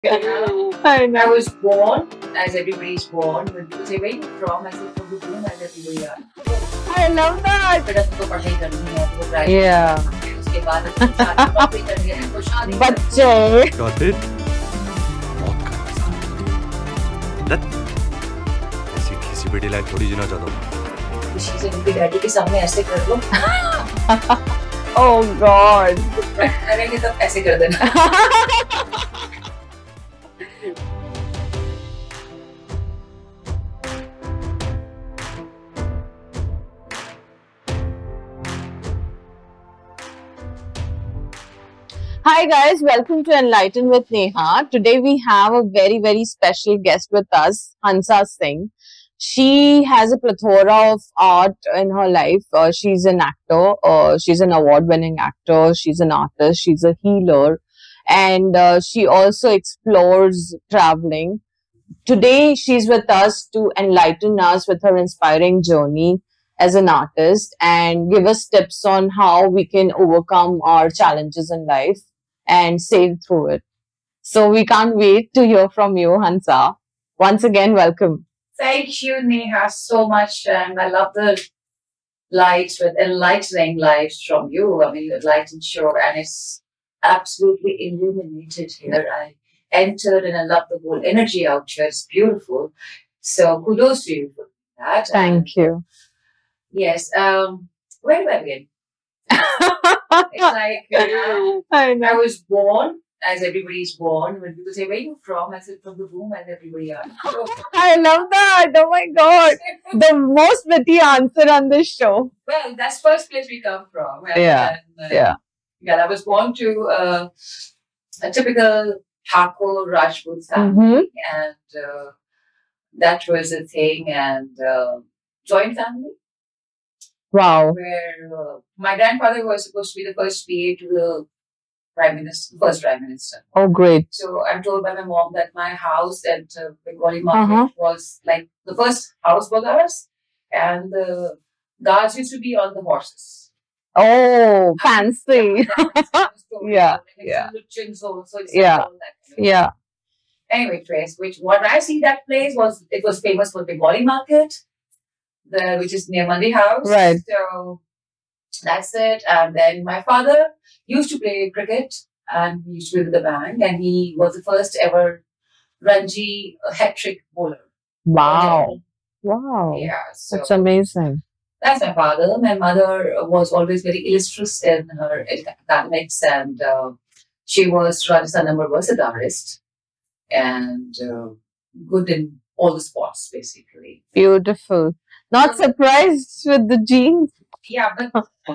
I was born as everybody's born. When people say, where are you from? I say, from the womb as everybody are. I love that. बेटा तुमको पढ़ाई करनी है, तुमको graduate Yeah. करना है, उसके बाद तुमको शादी नौकरी करनी है, तुमको शादी करनी बच्चे. Got it? मौत का रास्ता। That ऐसी किसी बेटी लायक थोड़ी जीना चाहता हूँ। है। किसी से उनके डैडी के सामने ऐसे कर लो, Oh God. करेंगे तब ऐसे कर देना। Hi guys, welcome to Enlighten with Neha. Today we have a very special guest with us, Hansa Singh. She has a plethora of art in her life. She's an actor, she's an award-winning actor, she's an artist, she's a healer, and she also explores traveling. Today she's with us to enlighten us with her inspiring journey as an artist and give us tips on how we can overcome our challenges in life and sail through it. So we can't wait to hear from you, Hansa. Once again, welcome. Thank you, Neha, so much. And I love the lights with enlightening lights from you. I mean, the light and show, and it's absolutely illuminated here. I entered and I love the whole energy out here. It's beautiful. So kudos to you for that. Thank you. Yes. Where do I begin? It's like I I know. was born as everybody's born. When people say, where are you from? I said, from the womb as everybody are. So, I love that. Oh my God. The most witty answer on this show. well, that's first place we come from. And, Yeah, yeah. Yeah, I was born to a typical Thakur Rajput family, and that was a thing. And joint family, Wow. where my grandfather was supposed to be the first PA to the prime minister, first prime minister. Oh, great. So I'm told by my mom that my house at Bengali Market was like the first house was ours, and the guards used to be on the horses. Oh, fancy. Yeah, yeah. So it's Yeah. all that kind of- Yeah. Anyway, Trace, what I see that place was, it was famous for Bengali Market, which is near Mandi House. Right. So that's it. And then my father used to play cricket, and he used to be with the bank, and he was the first ever Ranji hat-trick bowler. Wow. Wow. Yeah. So That's amazing. that's my father. My mother was always very illustrious in her academics, and she was Rajasthan #1 versatile and good in all the sports, basically. Beautiful. Not surprised with the genes. Yeah, but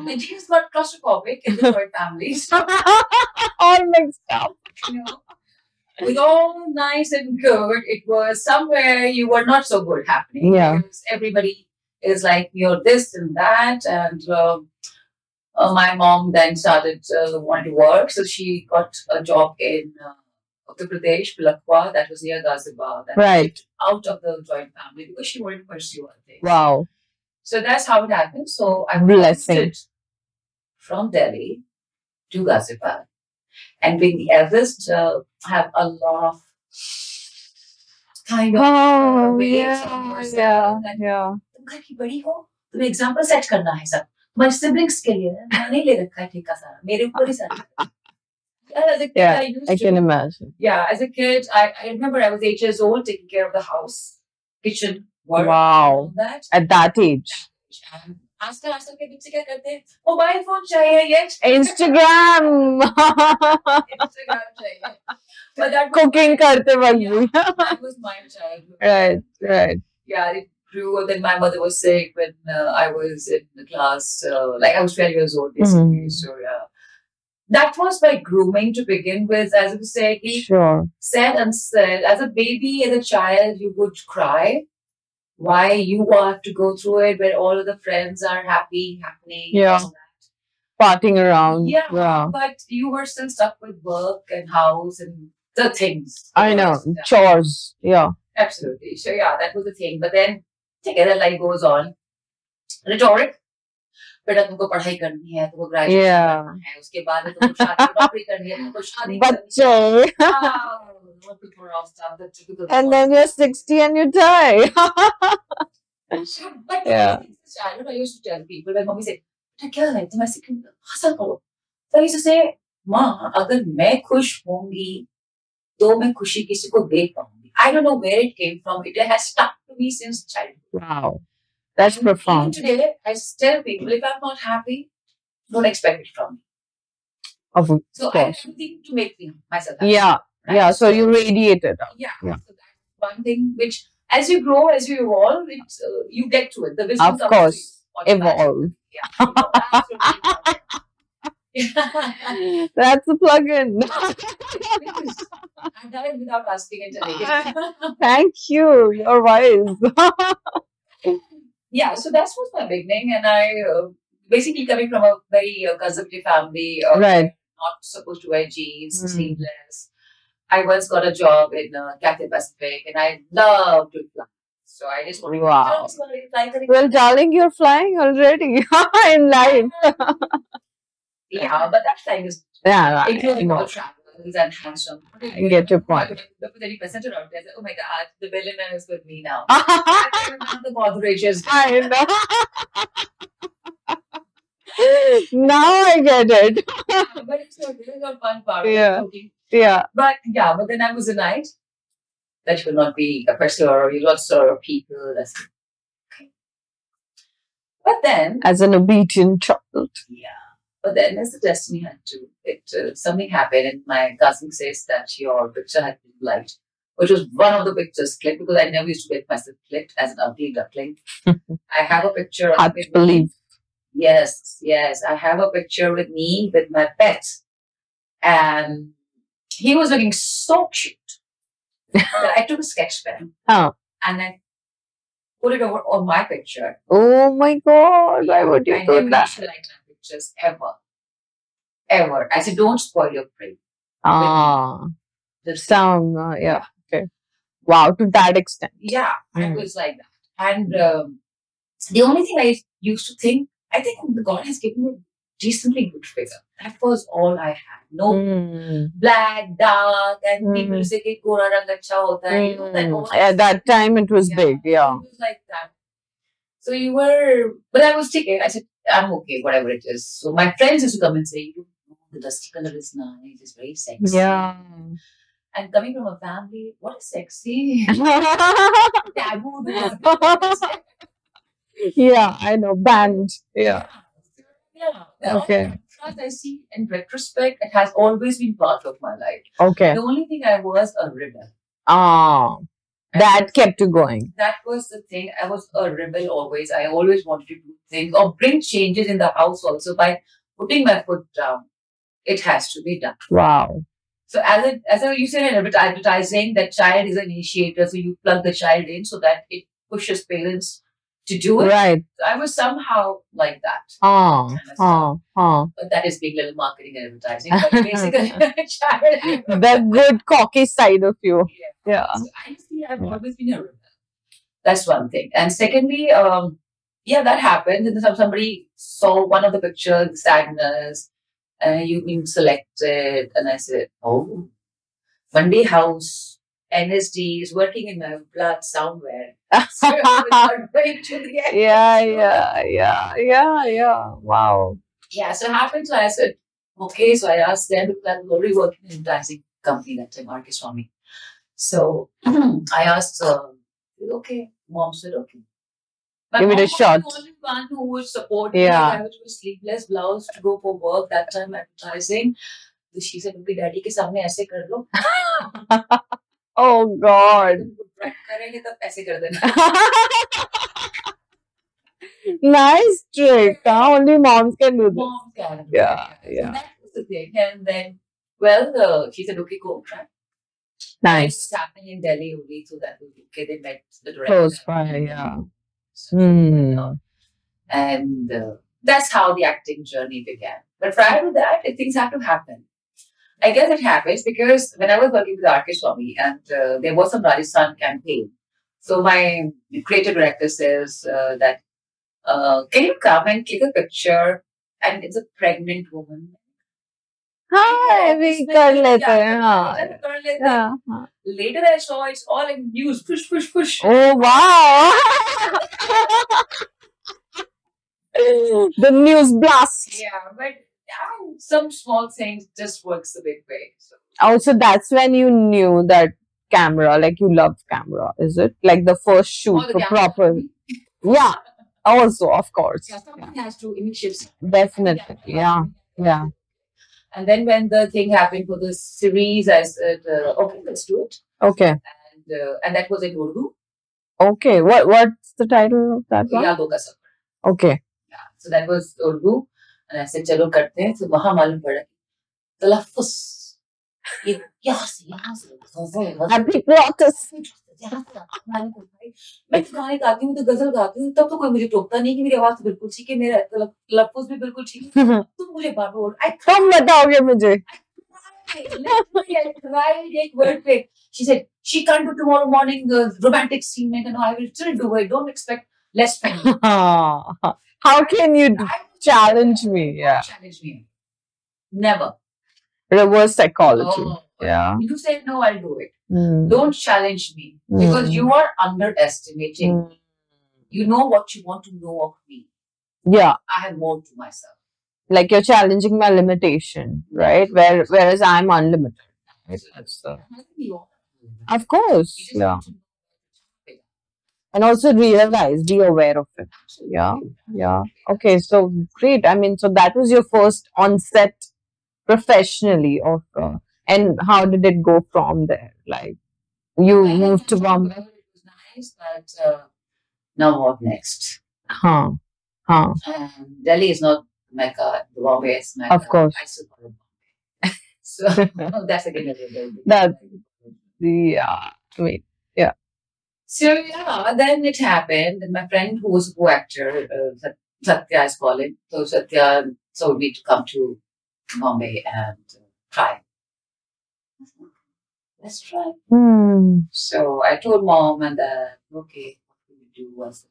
the genes got claustrophobic in the joint families. All mixed up. You know, with all nice and good, it was somewhere you were not so good happening. Yeah. Because everybody is like, you're this and that. And my mom then started wanting to work. So she got a job in Uttar Pradesh, Pilakwa, that was near Ghaziabad. And Right. out of the joint family because she wanted to pursue other things. Wow. So that's how it happened. So I Blessing. moved from Delhi to Ghaziabad. And being the eldest, have a lot of kind of Oh, ways yeah. of yourself Yeah. that Yeah. तुम घर की बड़ी हो, तुम्हें example set करना है सब तुम्हारे सिबलिंग्स के लिए मैंने नहीं ले रखा है ठेका सारा मेरे ऊपर ही सारा as a kid, Yeah, I used I to, can imagine. yeah, as a kid, I remember I was 8 years old taking care of the house, kitchen work, Wow. all that. At that age. And आजकल के बच्चे क्या करते हैं mobile phone चाहिए ये Instagram. Instagram चाहिए but that was Cooking karte waqt Yeah. bhi. that was my childhood. Right, right. Yeah, it grew. And then my mother was sick when I was in the class. Like I was 12 years old, basically. Mhm. So yeah, that was my grooming to begin with. As I was saying, Sure. said and said, as a baby, as a child, you would cry. Why you have to go through it where all of the friends are happy, happening. Yeah. all that. Partying around. Yeah, Yeah. but you were still stuck with work and house and the things. I know. Yeah. Chores. Yeah. Absolutely. So yeah, that was the thing. But then together life goes on. Rhetoric. बेटा तुमको पढ़ाई करनी है तुमको graduation Yeah. करना है उसके बाद में तुमको शादी नौकरी करनी है तुमको शादी करनी बच्चे. है no plethora of stuff, the typical And one. then you're 60 and you die. But Yeah. since childhood, I used to tell people when mommy said, "बेटा क्या है तुम ऐसे क्यों हंसा करो?" So I used to say, "माँ, अगर मैं खुश होंगी, तो मैं खुशी किसी को दे पाऊंगी." I don't know where it came from. It has stuck to me since childhood. Wow. That's And even profound. today, I tell people, if I'm not happy, don't expect it from me. Of So I have course. everything to make me myself happy. Yeah. right? Yeah. So you radiate it out. Yeah. Yeah. So that's one thing which, as you grow, as you evolve, you get to it. The wisdom Of comes course. to you. Evolve. Yeah. Absolutely. Yeah. That's a plug-in. I've done it without asking and telling it. Thank you. You're wise. Yeah, so that was my beginning, and I basically coming from a very conservative family, Right. not supposed to wear jeans, Mm. sleeveless. I once got a job in Cathay Pacific, and I loved to fly. So I just wanted Wow. to fly. Well, darling, you're flying already in life. Yeah, but that flying is Yeah, I including all know. travels and handsome. I get your point. Look at any passenger out there. Oh my God, the billionaire is with me now. I remember the moderations. I know. Now I get it. But it's not, this is a fun part. Yeah. Okay. Yeah. But yeah, but then I was a knight. That will not be a pursuer, you will not serve people. That's okay. But then, As an obedient child. yeah. But then, as the destiny had to, something happened, and my cousin says that your picture had been liked, which was one of the pictures clicked because I never used to get myself clicked as an ugly duckling. I have a picture of Hard to believe. Yes, yes. I have a picture with me with my pet, and he was looking so cute that I took a sketch pen Huh. and I put it over on my picture. Oh my God. Why would you I do never that? used to like my pictures ever. Ever. I said, don't spoil your frame. Ah. The Sound. Yeah. Okay. Wow. To that extent. Yeah, I Mm. was like that. And the only thing I used to think, I think God has given me a decently good figure. That was all I had. No Mm. black, dark, and people Mhm. say कि गोरा रंग अच्छा होता है. You know, that all At that time, it was Yeah. big. Yeah. It was like that. So you were, but I was taking. I said, I'm okay, whatever it is. So my friends used to come and say, you don't know, the dusty color is nice, it's very sexy. Yeah. And coming from a family, what is sexy? Taboo. Yeah, I know. Band. Yeah. Yeah. Well, Okay. as I see in retrospect, it has always been part of my life. Okay. The only thing I was a rebel. Ah, that kept you going. That was the thing. I was a rebel always. I always wanted to do things or bring changes in the house also by putting my foot down. It has to be done. Wow. So as a you said in advertising, that child is an initiator. So you plug the child in so that it pushes parents to do it. Right. So I was somehow like that. But that is big little marketing and advertising. But basically, child. The good cocky side of you. Yeah. So I feel I've always been a rebel. That's one thing. And secondly, yeah, that happened. And then somebody saw one of the pictures, sadness, and you've been selected. And I said, oh, Monday House, NSD is working in my blood somewhere. So I was going to the end. Yeah. Wow. Yeah, so it happened. So I said, okay. So I asked them because I was already working in an advertising company that time, R.K. Swami. So I asked, okay. Mom said, okay. My Give it mom a was shot. the only one who would support me. Yeah. I was with sleeveless blouse to go for work that time advertising. So she said, okay, daddy के सामने ऐसे कर लो. Oh God. करेंगे तब ऐसे कर देना. Nice trick. Huh? Only moms can do that. Mom can. do Yeah, it. yeah. So that was the thing. And then, well, she said, okay, go try. Nice. It's happening in Delhi only, so that was okay. They met the director. Close by, yeah. So, and that's how the acting journey began. But prior to that, things have to happen. I guess it happens because when I was working with R.K. Swami and there was some Rajasthan campaign. So my creative director says that, can you come and click a picture? And it's a pregnant woman. हाँ भी कर लेते हैं हाँ कर लेते हैं. हाँ हाँ. Later I saw it's all in news. Push, push, push. Oh wow! The news blast. Yeah, but some small things just works a big way. So. Also, that's when you knew that camera, like you love camera, is it? Like the first shoot All the for camera proper. company. Yeah. Also, of course. Yeah, somebody has to initiate. Definitely. Yeah. Yeah. And then when the thing happened for the series, I said, okay, let's do it. Okay. And that was in Urdu. Okay. What's the title of that one? Yaadon Ka Safar. Okay. Yeah. So that was Urdu. And I said, चलो करते हैं. So वहाँ मालूम पड़ा कि तलफ़्फ़ुज़ ये यहाँ से Happy practice. मैं तो गाने गाती हूँ तो गजल गाती हूँ तब तो कोई मुझे टोकता नहीं कि मेरी आवाज बिल्कुल ठीक है मेरा तलफ़्फ़ुज़ भी बिल्कुल ठीक है तुम मुझे बार बार तुम बताओगे मुझे I tried एक word पे. She said she can't do tomorrow morning romantic scene. No, I will still do it. Don't expect less from me. How can you challenge me? Yeah. Challenge me. Never. Reverse psychology. Oh, yeah. You say no, I'll do it. Mm. Don't challenge me because you are underestimating. You know what you want to know of me. Yeah. I have more to myself. Like you're challenging my limitation, right? Whereas I'm unlimited. Right? Of course. Yeah. And also realize, be aware of it. Yeah. Yeah. Okay. So great. I mean, so that was your first onset professionally of, and how did it go from there? Like you moved to Bombay. It was nice, but now what next? Huh. Delhi is not Mecca. Bombay is Mecca. Of course. I still call it Bombay. So that's again That. Yeah. Wait. Yeah. So yeah, then it happened. And my friend who was a co-actor, Satya, I call him. So Satya told me to come to Bombay and try. Let's try. So I told mom and dad, okay, what can we do? I said,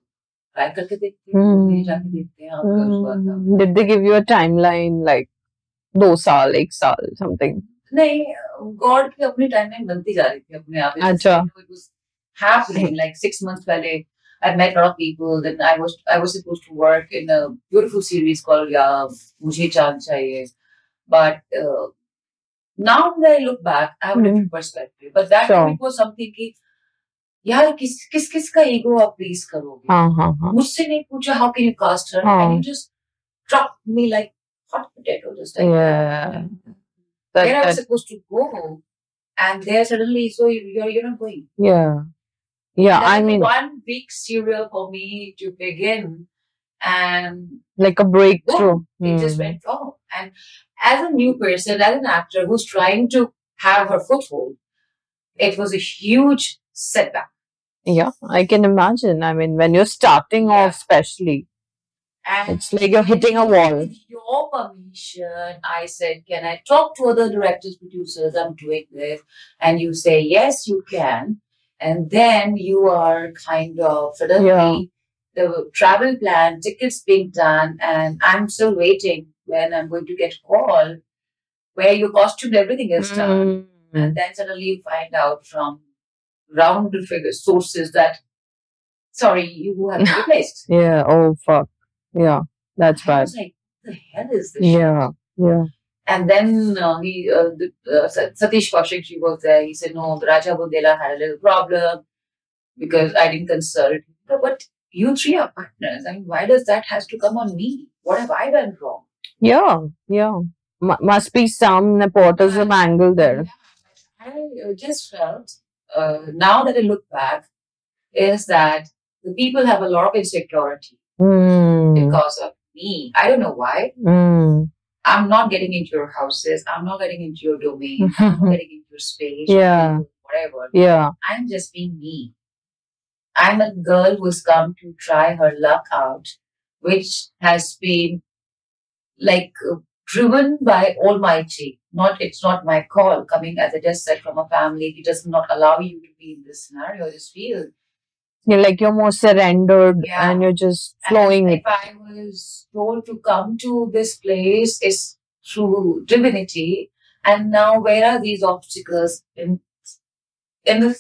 try करके देखते हैं, जाके देखते हैं, आपका हुआ था. Did they give you a timeline like 2 साल, 1 साल, something? नहीं, God की अपनी timeline बनती जा रही थी अपने आप. अच्छा. It was happening like 6 months पहले. I met a lot of people. Then I was supposed to work in a beautiful series called मुझे चांद चाहिए. But now that I look back, I have a different perspective. But that time it was something कि यार किस का ego आप please करोगे? मुझसे नहीं पूछा how can you cast her? And you just dropped me like hot potato, just like that. Where I was supposed to go, and there suddenly, so you're not going. Yeah. I mean, one big serial for me to begin, and like a breakthrough. It just went wrong. And as a new person, as an actor who's trying to have her foothold, it was a huge setback. Yeah, I can imagine. I mean, when you're starting off, especially, and it's like you're hitting a wall. With your permission, I said, can I talk to other directors, producers? I'm doing this. And you say, yes, you can. And then you are kind of suddenly the travel plan, tickets being done, and I'm still waiting when I'm going to get a call where your costume, everything is done. And then suddenly you find out from round figure sources that, sorry, you have been replaced. Yeah, oh fuck. Yeah, that's bad. I was like, what the hell is this? Yeah. And then Satish Kaushik, she was there. He said, no, Raja Bundela had a little problem because I didn't consult. But you three are partners. I mean, why does that has to come on me? What have I done wrong? Yeah. Must be some nepotism angle there. I just felt, now that I look back, is that the people have a lot of insecurity because of me. I don't know why. I'm not getting into your houses. I'm not getting into your domain. I'm not getting into your space. Whatever. Yeah. I'm just being me. I'm a girl who's come to try her luck out, which has been like driven by Almighty. It's not my call coming, as I just said, from a family. It does not allow you to be in this scenario, this field. You're more surrendered and you're just flowing. And if I was told to come to this place is through divinity, And now, where are these obstacles in the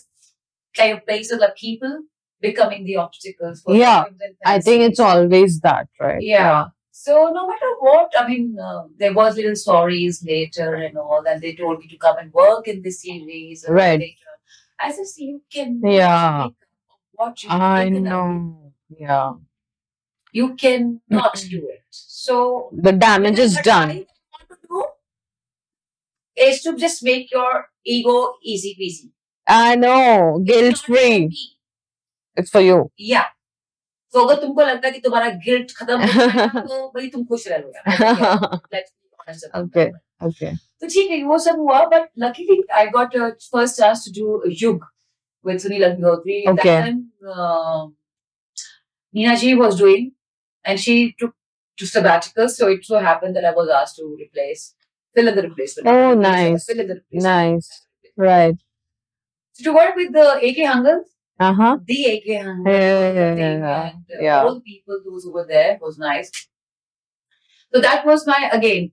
kind of places like people becoming the obstacles for Yeah, jobs and I think it's fancies? always that, right? Yeah. So no matter what, I mean, there was little stories later and all, and they told me to come and work in this series Right. later. I said, see, you can Yeah, what you I taken up. know. Yeah, You cannot do it. So the damage is what I done. want to do is to just make your ego easy peasy. I know, guilt It's not for free. me. It's for you. Yeah. तो अगर तुमको लगता है कि तुम्हारा guilt खत्म हो जाएगा तो भाई तुम खुश रह लो यार let's be honest about Okay, that okay. तो ठीक है वो सब हुआ but luckily I got first chance to do Yug with Sunil Agnihotri. Okay. That time, Neena Ji was doing, and she took to sabbatical. So it so happened that I was asked to fill in the replacement. Oh, Not replace, but nice. Fill in the replacement. Nice. Right. So to work with the AK Hangal, Uh-huh. the AK Hangal, Yeah, thing, yeah, and yeah. all the people those who were there was nice. So that was my again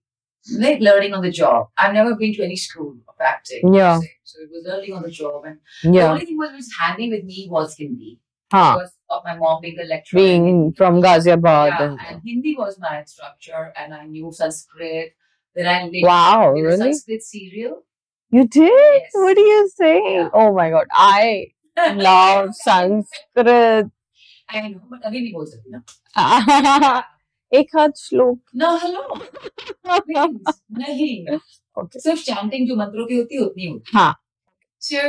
like learning on the job. I've never been to any school of acting. per Yeah. se. So it was learning on the job, and the Yeah. only thing was handy with me was Hindi. Huh. Because of my mom being a lecturer. in Being Hindi. from Ghaziabad. Yeah, and Hindi was my structure, and I knew Sanskrit. Then I later Wow, did a really? Sanskrit serial. You did? Yes. What are you saying? Yeah. Oh my God. I love Sanskrit. I know, but अभी भी बोल सकती हूँ. एक हाथ श्लोक. No, hello. Please. नहीं. Okay. सिर्फ chanting जो मंत्रों की होती है उतनी होती. हाँ. So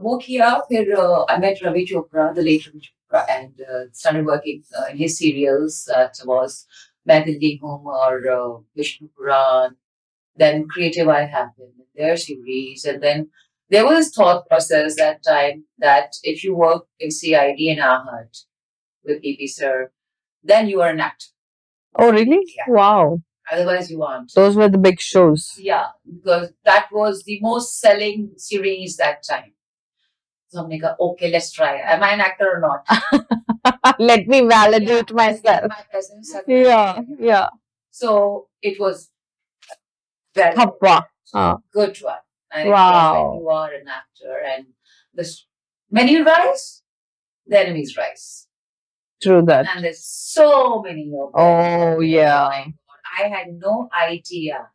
वो किया फिर I met Ravi Chopra, the late Ravi Chopra, and started working in his serials. That was मैं दिल्ली हूँ और Vishnu Puran. Then Creative Eye happened in their series, and then there was this thought process that time that if you work in CID and Ahat with PP sir, then you are an actor. Oh, really? Yeah. Wow. Otherwise, you aren't. Those were the big shows. Yeah, because that was the most selling series that time. So I'm like, okay, let's try. Am I an actor or not? Let me validate Yeah, myself. my presence. Yeah, yeah. So it was very Thappa. good one. And it was Wow. when you are an actor and this many rise, the enemies rise. True that. And there's so many of them. Oh, yeah. my God. I had no idea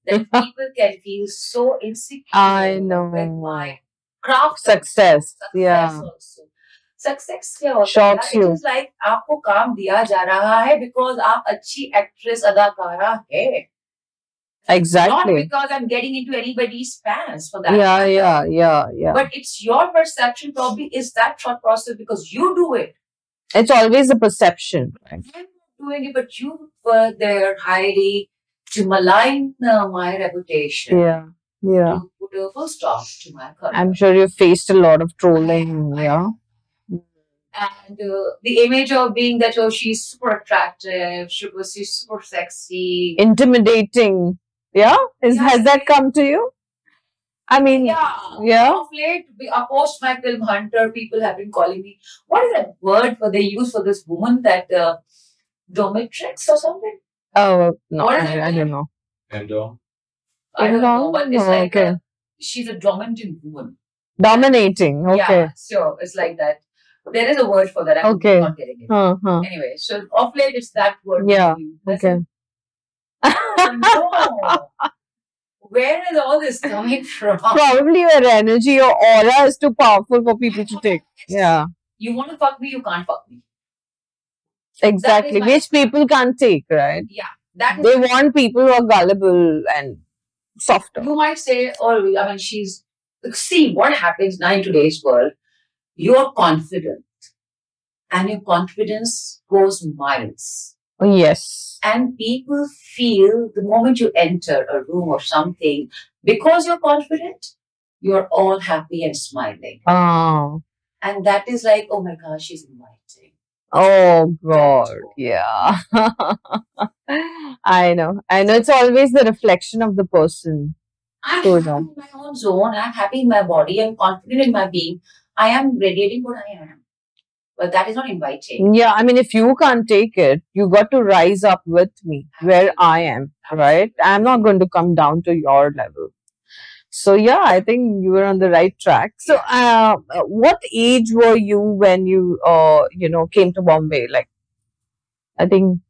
that people can feel so insecure I know. with my craft. Success. Yeah. Also. Success क्या होता है Shocks यार? you. It is like आपको काम दिया जा रहा है because आप अच्छी एक्ट्रेस अदाकारा है. Not Exactly. because I'm getting into anybody's pants for that. Yeah, matter. yeah, yeah, yeah. But it's your perception probably is that thought process because you do it. It's always a perception. Right? I'm not doing it, but you were there, Heidi, to malign my reputation. Yeah, yeah. To put a full stop to my career. I'm sure you faced a lot of trolling. Yeah. And the image of being that, oh, she's super attractive, she's super sexy. Intimidating. Yeah? Yeah, Has that come to you? I mean, yeah. Of late, post my film Hunter, people have been calling me. What is that word they use for this woman? That dominatrix or something? Oh, no, What is I don't know. Endo. I don't know, but it's Oh, like okay. she's a dominant woman. Dominating. Okay. Yeah, so it's like that. There is a word for that. I'm Okay. not getting it. Uh-huh. Anyway, so of late, it's that word. Yeah, we use. That's Okay. it. No. Where is all this coming from? Probably your energy, your aura is too powerful for people to take. Yeah. You want to fuck me, you can't fuck me. Exactly. my- Which people can't take, right? Yeah, that is. They want people who are gullible and softer. You might say, oh, I mean, she's. See, what happens now in today's world, you're confident. And your confidence goes miles. Oh, yes. And people feel the moment you enter a room or something, because you're confident, you're all happy and smiling. Oh. And that is like, oh my gosh, she's inviting. Oh God, yeah. I know. It's always the reflection of the person. I'm So happy no. in my own zone. I'm happy in my body. I'm confident in my being. I am radiating what I am. But that is not inviting. Yeah, I mean, if you can't take it, you got to rise up with me where I am, right? I'm not going to come down to your level. So yeah, I think you were on the right track. So, what age were you when you, came to Bombay? Like, I think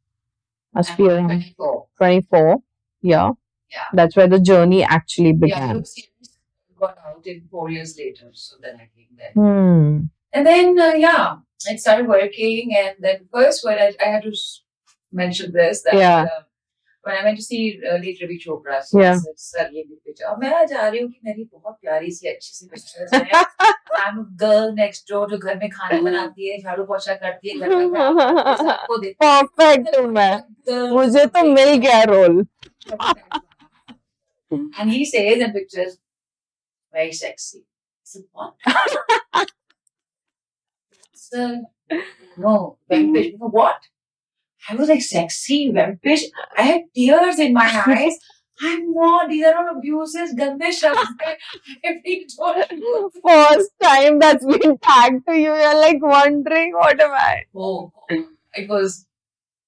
must be around 24. 24. Yeah, Yeah. that's where the journey actually Yeah, began. Luke Stevens got out in 4 years later. So then I came there. Hmm. And then, I started working. And then first, when I had to mention this, that Yeah. when I went to see late Ravi Chopra, so Yeah. I said, "Sir, ये भी picture." अब मैं आज जा रही हूँ कि मेरी बहुत प्यारी सी अच्छी सी pictures हैं. I'm a girl next door जो घर में खाना बनाती है, झाड़ू पोछा करती है, घर में काम करती है, सबको देती है. Perfect हूँ मैं. Girl, मुझे तो मिल गया role. And he says in pictures, very sexy. I said, what? So, no, Venkatesh. I go, what? I was like, sexy, Venkatesh. I had tears in my eyes. I'm not. These are not abuses. Gande shabd hai. Every told First time that's been tagged to you, you're like wondering, what am I? Oh, it was.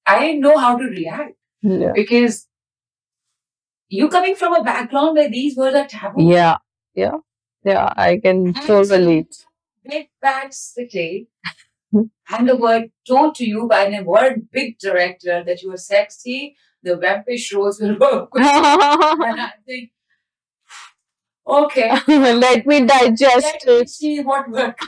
I didn't know how to react Yeah. because you coming from a background where these words are taboo. Yeah. Yeah. Yeah. I can so relate. Big bad city, and the word told to you by a word big director that you are sexy, the vampire shows will work. And I think, okay, Let me digest let me it. see what works.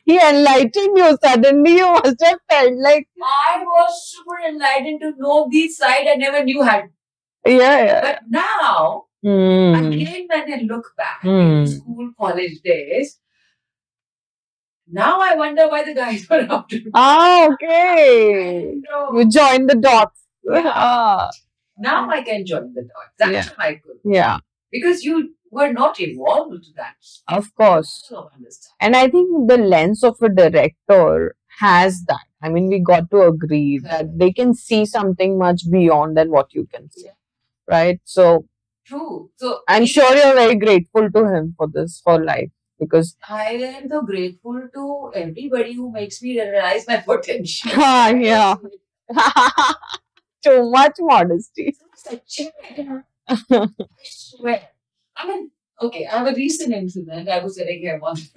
He enlightened you. Suddenly you must have felt like, I was super enlightened to know this side I never knew had. yeah. But now, again, when I look back in school, college days, now I wonder why the guys were after me. Ah, okay. No. You joined the dots. Yeah. Ah, Now I can join the dots. That's Yeah. my good. yeah, Because you were not involved to that. of course. So understand. And I think the lens of a director has that. I mean, we got to agree that they can see something much beyond than what you can see. Yeah. Right? So True. So I'm sure you're very grateful to him for this, for life. Because I am so grateful to everybody who makes me realize my potential. yeah. Too much modesty. Such a I swear. I mean, okay, I have a recent incident. I was sitting here once.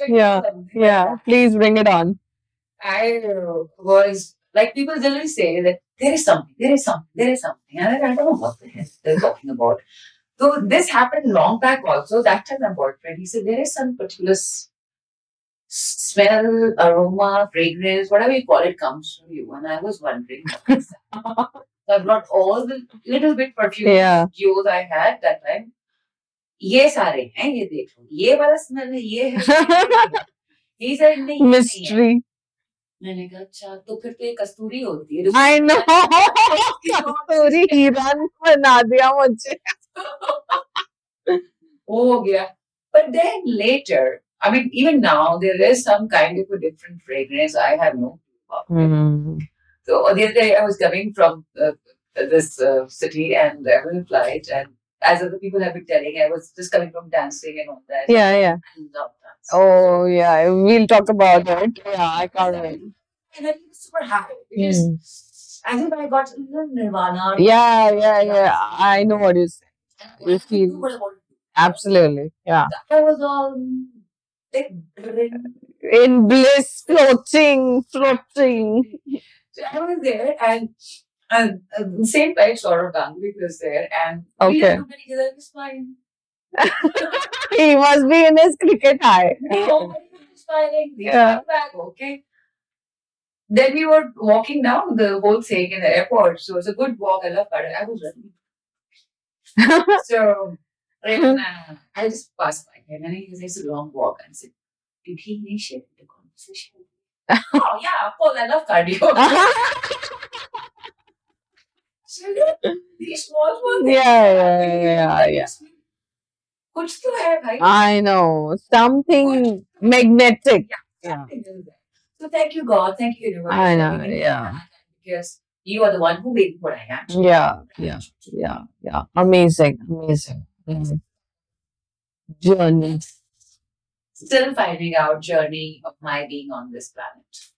Yeah. Please bring it on. I was like, people generally say that there is something, there is something, there is something. And I don't know what the hell they're talking about. So this happened long back also. That time my boyfriend, he said, there is some particular smell, aroma, fragrance, whatever you call it, comes from you. And I was wondering, what is that? So I brought all the little bit perfume Yeah. cures I had that time. ये सारे हैं, ये देख लो, ये वाला smell है, ये है, ये है। He said, नहीं, ये नहीं है। Mystery. मैंने कहा, अच्छा, तो फिर तो ये कस्तूरी होती है। I know. कस्तूरी हीरन बना दिया मुझे. हो गया. But then later, I mean, even now, there is some kind of a different fragrance. I have no clue about it. So the other day, I was coming from this city and I was on a flight, and as other people have been telling, I was just coming from dancing and all that. Yeah. I love dance. Oh, yeah. We'll talk about it. Yeah, I can't wait. And I was super happy because I think I got a little nirvana. Yeah. I know what you say. And I You could feel- do what I wanted to do. Absolutely. Yeah. I was all like, In bliss, floating. so I was there, and the same flight Saurav Ganguly was there, and we Okay. just looked at each other and was smiling. He must be in his cricket high. Nobody was smiling. We Yeah. smiled back, okay. Then we were walking down the whole thing in the airport, so it was a good walk. I love it. I was running. So then, I just passed by him, and he said, it's a long walk. And I said, did he initiate the conversation? Oh, yeah, of course, I love cardio. So, these small ones. Yeah. कुछ तो है भाई. I know. Something magnetic. Yeah. Something is there. So thank you God, thank you universe. I for know, giving me yeah. that, because you are the one who made what I am. Yeah. Amazing. Journey. still finding out journey of my being on this planet.